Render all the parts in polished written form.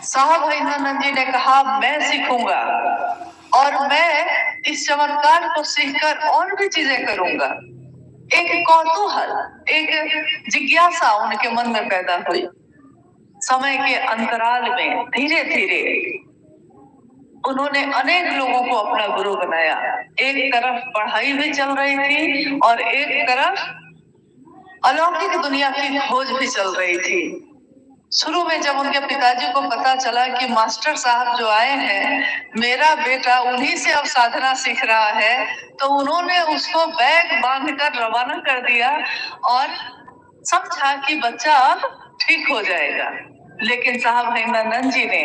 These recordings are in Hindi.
साहब हरिनानंद जी ने कहा मैं सीखूंगा और मैं इस चमत्कार को सीखकर और भी चीजें करूंगा। एक कौतूहल, एक जिज्ञासा उनके मन में पैदा हुई। समय के अंतराल में धीरे धीरे उन्होंने अनेक लोगों को अपना गुरु बनाया। एक तरफ पढ़ाई भी चल रही थी और एक तरफ अलौकिक दुनिया की खोज भी चल रही थी। शुरू में जब उनके पिताजी को पता चला कि मास्टर साहब जो आए हैं, मेरा बेटा उन्हीं से अब साधना सीख रहा है, तो उन्होंने उसको बैग बांधकर रवाना कर दिया और समझा कि बच्चा अब ठीक हो जाएगा। लेकिन साहब हरिनानंद जी ने,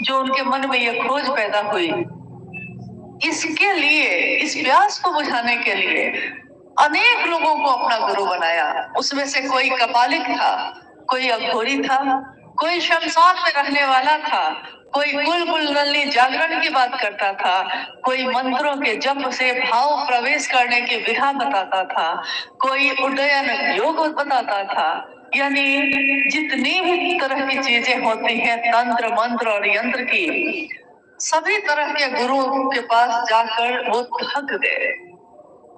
जो उनके मन में यह खोज पैदा हुई, इसके लिए, इस प्यास को बुझाने के लिए अनेक लोगों को अपना गुरु बनाया। उसमें से कोई कपालिक था, कोई अघोरी था, कोई शमशान में रहने वाला था, कोई कुल जागरण की बात करता था, कोई मंत्रों के जप से भाव प्रवेश करने की विधा बताता था, कोई उड्डयन योग बताता था। यानी जितनी भी तरह की चीजें होती हैं तंत्र मंत्र और यंत्र की, सभी तरह के गुरु के पास जाकर वो थक गए।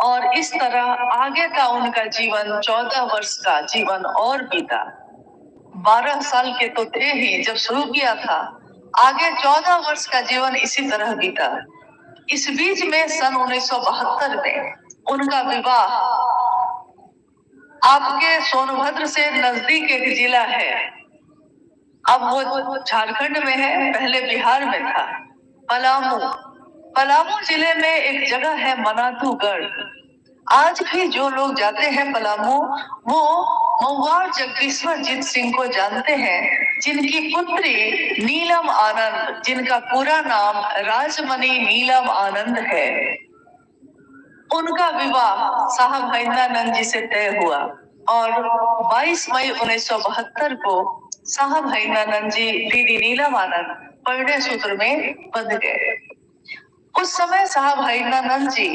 और इस तरह आगे का उनका जीवन, 14 वर्ष का जीवन और बीता। 12 साल के तो थे ही जब शुरू किया था, आगे 14 वर्ष का जीवन इसी तरह बीता। इस बीच में सन 1972 में उनका विवाह आपके सोनभद्र से नजदीक एक जिला है, अब वो झारखंड में है, पहले बिहार में था, पलामू। पलामू जिले में एक जगह है मनातूगढ़। आज भी जो लोग जाते हैं पलामू, वो महुआर जगदीश्वरजीत सिंह को जानते हैं, जिनकी पुत्री नीलम आनंद, जिनका पूरा नाम राजमणि नीलम आनंद है। उनका विवाह साहब हरिनानंद जी से तय हुआ और 22 मई 1972 को साहब हरिनानंद जी दीदी नीलम आनंद परिणय सूत्र में बंध गए। उस समय साहब हरिनानंद जी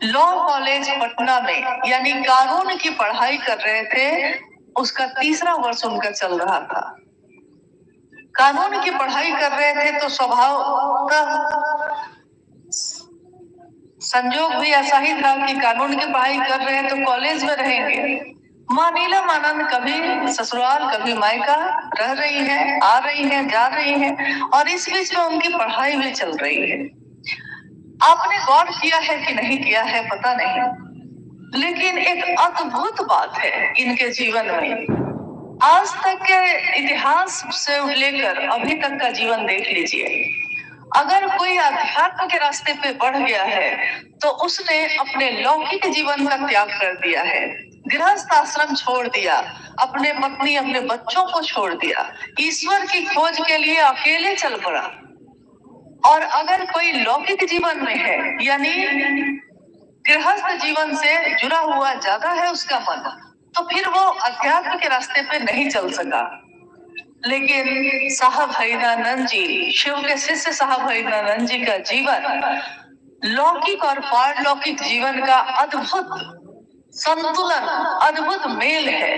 लॉ कॉलेज पटना में, यानी कानून की पढ़ाई कर रहे थे। उसका 3रा वर्ष उनका चल रहा था। कानून की पढ़ाई कर रहे थे तो स्वभावतः संजोग भी ऐसा ही था कि कानून की पढ़ाई कर रहे हैं तो कॉलेज में रहेंगे। माँ नीलम आनंद कभी ससुराल कभी मायका रह रही है, आ रही है, जा रही है, और इस बीच में उनकी पढ़ाई भी चल रही है। आपने गौर किया है कि नहीं किया है पता नहीं, लेकिन एक अद्भुत बात है इनके जीवन में। आज तक के इतिहास से लेकर अभी तक का जीवन देख लीजिए। अगर कोई अध्यात्म के रास्ते पे बढ़ गया है तो उसने अपने लौकिक जीवन का त्याग कर दिया है, गृहस्थ आश्रम छोड़ दिया, अपने पत्नी अपने बच्चों को छोड़ दिया, ईश्वर की खोज के लिए अकेले चल पड़ा। और अगर कोई लौकिक जीवन में है, यानी गृहस्थ जीवन से जुड़ा हुआ ज्यादा है उसका मन, तो फिर वो अध्यात्म के रास्ते पे नहीं चल सका। लेकिन साहब हरिनानंद जी, शिव के शिष्य साहब हरिनानंद जी का जीवन लौकिक और पारलौकिक जीवन का अद्भुत संतुलन, अद्भुत मेल है।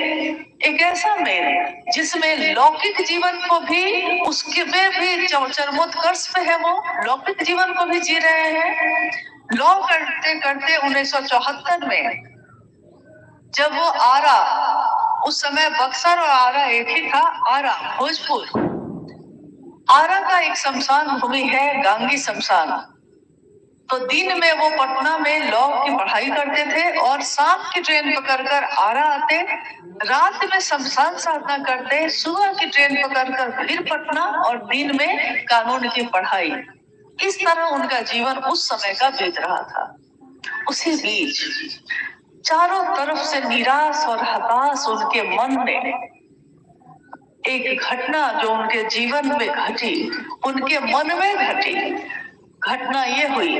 एक ऐसा मेल जिसमें लौकिक जीवन को भी, उसके में भी चरमोत्कर्ष पे है, वो लौकिक जीवन को भी जी रहे हैं। लॉ करते करते 1974 में जब वो आरा, उस समय बक्सर और आरा एक ही था, आरा भोजपुर, आरा का एक शमशान भूमि है, गांगी शमशान। तो दिन में वो पटना में लॉ की पढ़ाई करते थे और शाम की ट्रेन पकड़कर आरा आते, रात में शमशान साधना करते, सुबह की ट्रेन पकड़कर फिर पटना और दिन में कानून की पढ़ाई। इस तरह उनका जीवन उस समय का बीत रहा था। उसी बीच चारों तरफ से निराश और हताश उनके मन में एक घटना जो उनके जीवन में घटी, उनके मन में घटी घटना ये हुई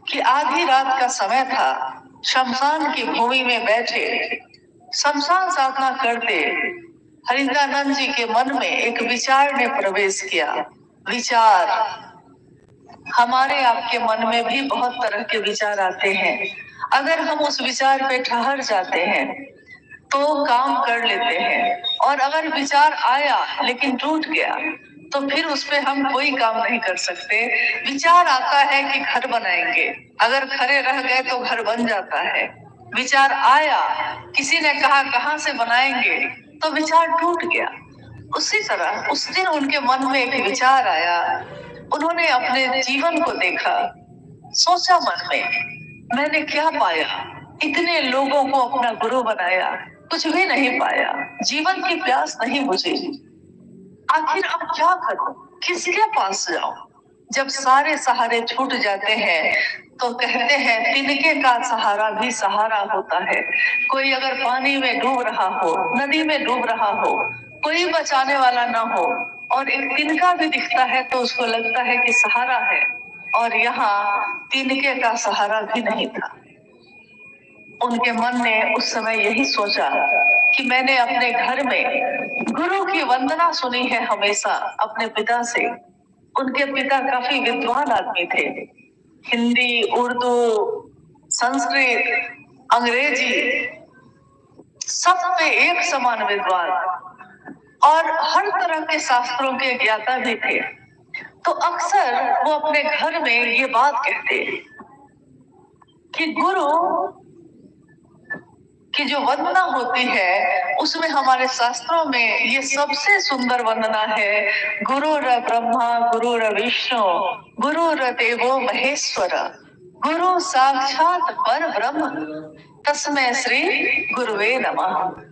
कि आधी रात का समय था, शमशान की भूमि में बैठे शमशान साधना करते हरिनानंद जी के मन में एक विचार ने प्रवेश किया। विचार, हमारे आपके मन में भी बहुत तरह के विचार आते हैं। अगर हम उस विचार पे ठहर जाते हैं तो काम कर लेते हैं, और अगर विचार आया लेकिन टूट गया तो फिर उस पे हम कोई काम नहीं कर सकते। विचार आता है कि घर बनाएंगे, अगर खड़े रह गए तो घर बन जाता है। विचार आया, किसी ने कहा कहाँ से बनाएंगे, तो विचार टूट गया। उसी तरह उस दिन उनके मन में एक विचार आया, उन्होंने अपने जीवन को देखा, सोचा मन में मैंने क्या पाया, इतने लोगों को अपना गुरु बनाया, कुछ भी नहीं पाया, जीवन की प्यास नहीं बुझी, आखिर अब क्या करूं, किसके पास जाऊं। जब सारे सहारे छूट जाते हैं तो कहते हैं तिनके का सहारा भी सहारा होता है। कोई अगर पानी में डूब रहा हो, नदी में डूब रहा हो, कोई बचाने वाला ना हो और एक तिनका भी दिखता है तो उसको लगता है कि सहारा है, और यहाँ तिनके का सहारा भी नहीं था। उनके मन ने उस समय यही सोचा कि मैंने अपने घर में गुरु की वंदना सुनी है हमेशा अपने पिता से। उनके पिता काफी विद्वान आदमी थे, हिंदी, उर्दू, संस्कृत, अंग्रेजी, सब पे एक समान विद्वान और हर तरह के शास्त्रों के ज्ञाता भी थे। तो अक्सर वो अपने घर में ये बात कहते कि गुरु की जो वंदना होती है उसमें हमारे शास्त्रों में ये सबसे सुंदर वंदना है, गुरुर ब्रह्मा गुरुर विष्णु गुरुर देवो महेश्वर गुरु साक्षात पर ब्रह्म तस्मै श्री गुरुवे नमः।